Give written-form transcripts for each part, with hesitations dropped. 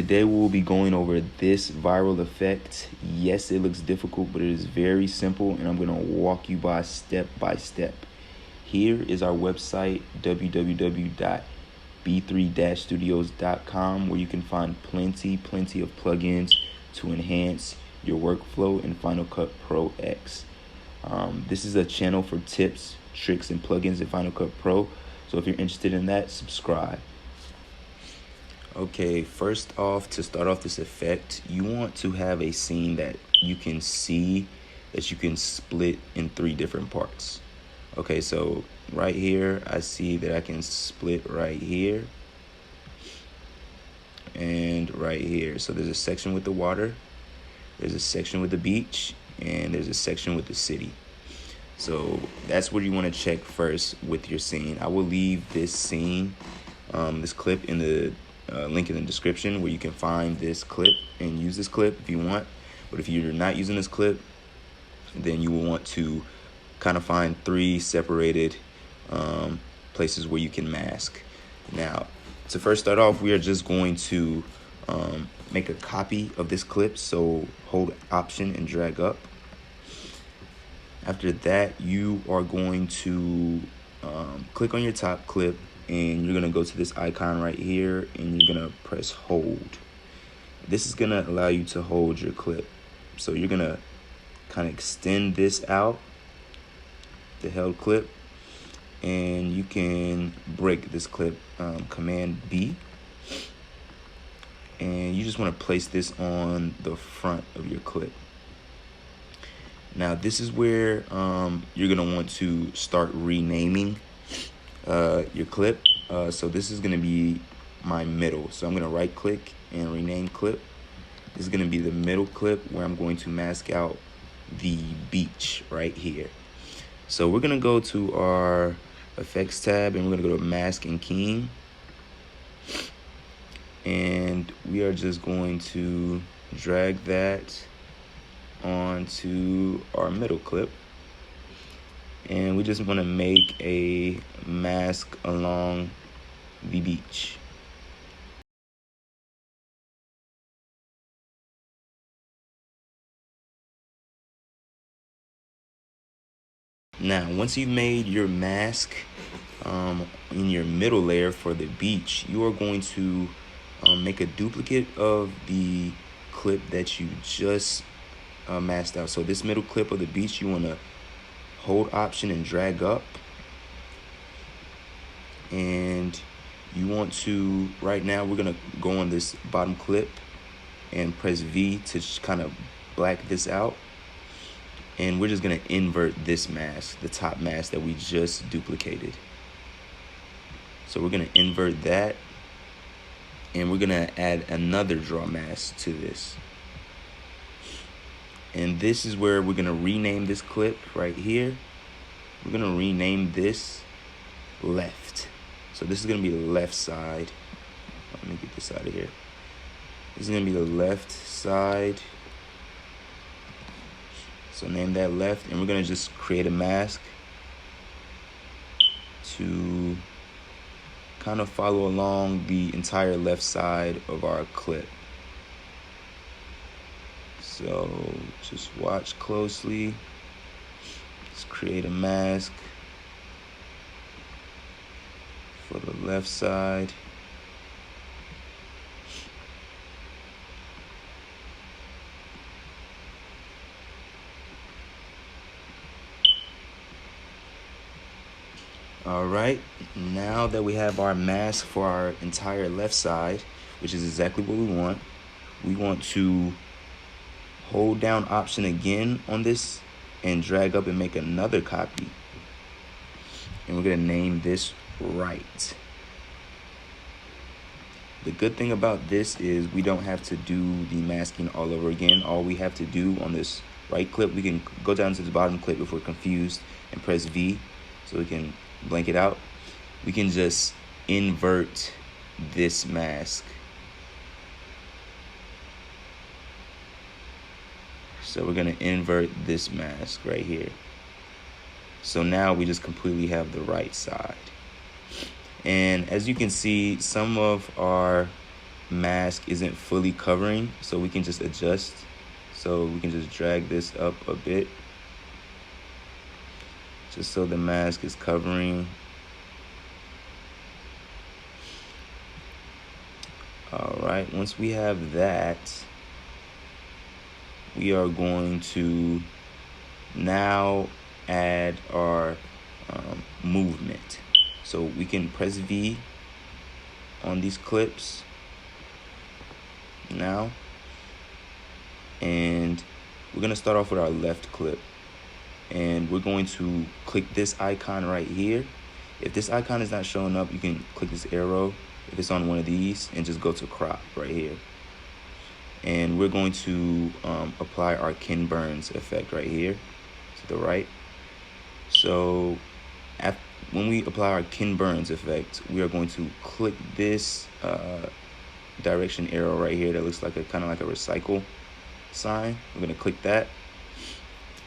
Today we'll be going over this viral effect. Yes, it looks difficult, but it is very simple, and I'm going to walk you by step by step. Here is our website, www.b3-studios.com, where you can find plenty of plugins to enhance your workflow in Final Cut Pro X. This is a channel for tips, tricks, and plugins in Final Cut Pro. So if you're interested in that, subscribe. Okay, first off, to start off this effect, you want to have a scene that you can see that you can split in 3 different parts. Okay, so right here, I see that I can split right here and right here. So there's a section with the water, there's a section with the beach, and there's a section with the city. So that's what you want to check first with your scene. I will leave this scene, this clip in the link in the description where you can find this clip and use this clip if you want. But if you're not using this clip, then you will want to kind of find 3 separated places where you can mask. Now, to first start off, we are just going to make a copy of this clip. So hold Option and drag up. After that, you are going to click on your top clip, and you're gonna go to this icon right here, and you're gonna press hold. This is gonna allow you to hold your clip. So you're gonna kind of extend this out, the held clip, and you can break this clip, Command B, and you just want to place this on the front of your clip. Now this is where you're gonna want to start renaming your clip. So this is going to be my middle. So I'm going to right click and rename clip. This is going to be the middle clip where I'm going to mask out the beach right here. So we're going to go to our effects tab, and we're going to go to mask and keying. And we are just going to drag that onto our middle clip. And we just want to make a mask along the beach. Now, once you've made your mask in your middle layer for the beach, you are going to make a duplicate of the clip that you just masked out. So this middle clip of the beach, you want to hold Option and drag up, and you want to, right now we're gonna go on this bottom clip and press V to kind of black this out, and we're just gonna invert this mask, the top mask that we just duplicated. So we're gonna invert that, and we're gonna add another draw mask to this. And this is where we're gonna rename this clip right here. We're gonna rename this left. So this is gonna be the left side. Let me get this out of here. This is gonna be the left side. So name that left, and we're gonna just create a mask to kind of follow along the entire left side of our clip. So just watch closely. Let's create a mask for the left side. All right, now that we have our mask for our entire left side, which is exactly what we want to hold down Option again on this and drag up and make another copy. And we're gonna name this right. The good thing about this is we don't have to do the masking all over again. All we have to do on this right clip, we can go down to the bottom clip if we're confused and press V so we can blank it out. We can just invert this mask. So we're gonna invert this mask right here. So now we just completely have the right side. And as you can see, some of our mask isn't fully covering, so we can just adjust. So we can just drag this up a bit, just so the mask is covering. All right, once we have that, we are going to now add our movement. So we can press V on these clips now, and we're gonna start off with our left clip, and we're going to click this icon right here. If this icon is not showing up, you can click this arrow if it's on one of these and just go to crop right here. And we're going to apply our Ken Burns effect right here to the right. So when we apply our Ken Burns effect, we are going to click this direction arrow right here that looks like a kind of like a recycle sign. We're going to click that,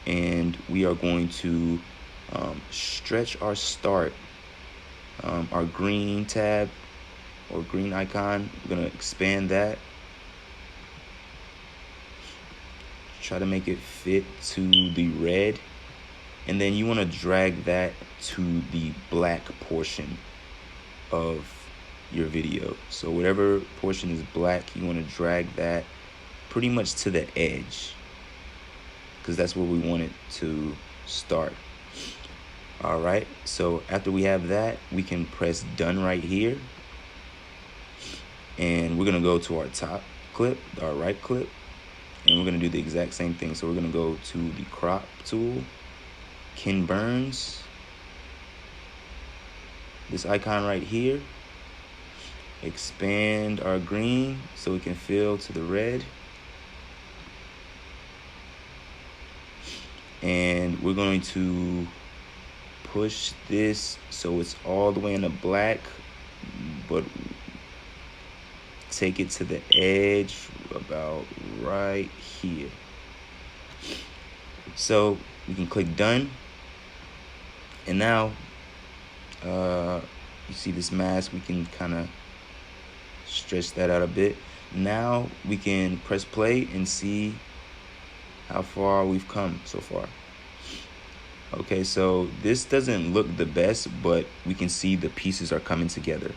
and we are going to stretch our start, our green tab or green icon. We're going to expand that, try to make it fit to the red, and then you want to drag that to the black portion of your video. So whatever portion is black, you want to drag that pretty much to the edge, because that's where we want it to start. All right, so after we have that, we can press done right here, and we're gonna go to our top clip, our right clip, and we're gonna do the exact same thing. So we're gonna go to the crop tool, Ken Burns, this icon right here, expand our green so it can fill to the red, and we're going to push this so it's all the way in the black, but take it to the edge about right here. So we can click done, and now you see this mask, we can kind of stretch that out a bit. Now we can press play and see how far we've come so far. Okay, so this doesn't look the best, but we can see the pieces are coming together.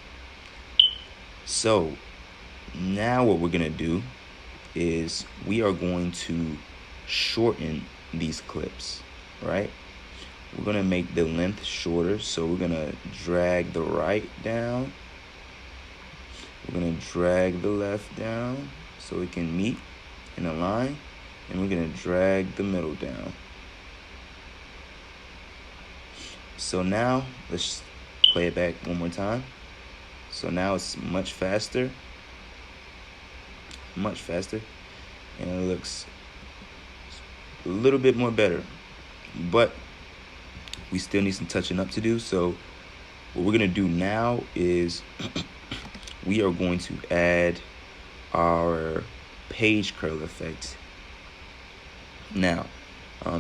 So now what we're gonna do is we are going to shorten these clips, right? We're gonna make the length shorter, so we're gonna drag the right down. We're gonna drag the left down so it can meet in a line, and we're gonna drag the middle down. So now let's play it back one more time. So now it's much faster, and it looks a little bit more better, but we still need some touching up to do. So what we're gonna do now is we are going to add our page curl effect. Now,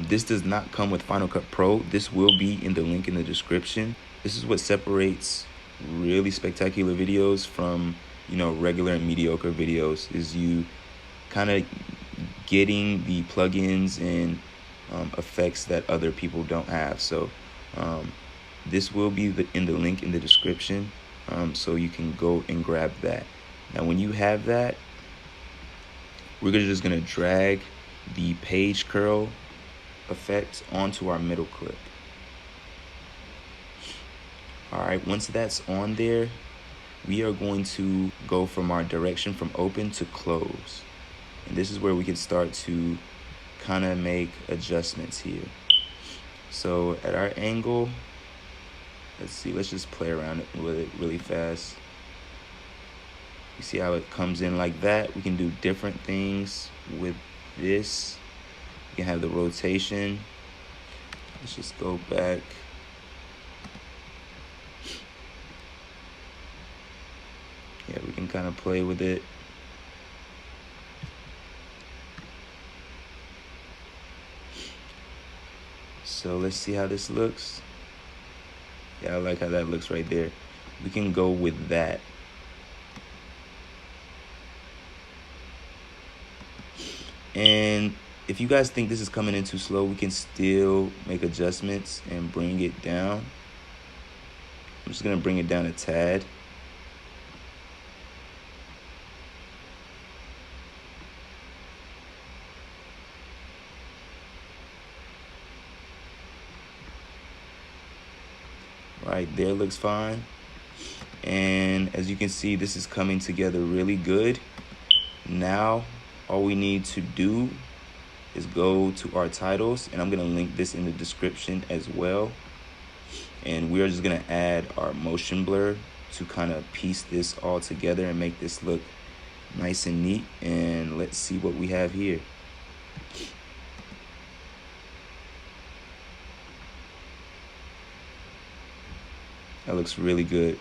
this does not come with Final Cut Pro. This will be in the link in the description. This is what separates really spectacular videos from, you know, regular and mediocre videos, is you kind of getting the plugins and effects that other people don't have. So this will be in the link in the description, so you can go and grab that. Now when you have that, we're just gonna drag the page curl effect onto our middle clip. All right, once that's on there, we are going to go from our direction from open to close. And this is where we can start to kind of make adjustments here. So at our angle, let's see, let's just play around with it really fast. You see how it comes in like that? We can do different things with this. You can have the rotation. Let's just go back. Yeah, we can kind of play with it. So let's see how this looks. Yeah, I like how that looks right there. We can go with that. And if you guys think this is coming in too slow, we can still make adjustments and bring it down. I'm just gonna bring it down a tad. Right there looks fine. And as you can see, this is coming together really good. Now, all we need to do is go to our titles, and I'm gonna link this in the description as well. And we're just gonna add our motion blur to kind of piece this all together and make this look nice and neat. And let's see what we have here. That looks really good.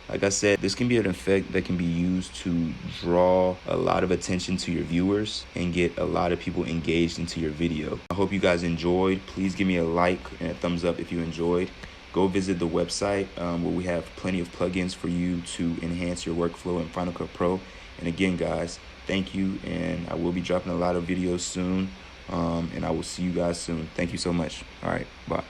Like I said, this can be an effect that can be used to draw a lot of attention to your viewers and get a lot of people engaged into your video. I hope you guys enjoyed. Please give me a like and a thumbs up if you enjoyed. Go visit the website where we have plenty of plugins for you to enhance your workflow in Final Cut Pro. And again, guys, thank you. And I will be dropping a lot of videos soon. And I will see you guys soon. Thank you so much. All right, bye.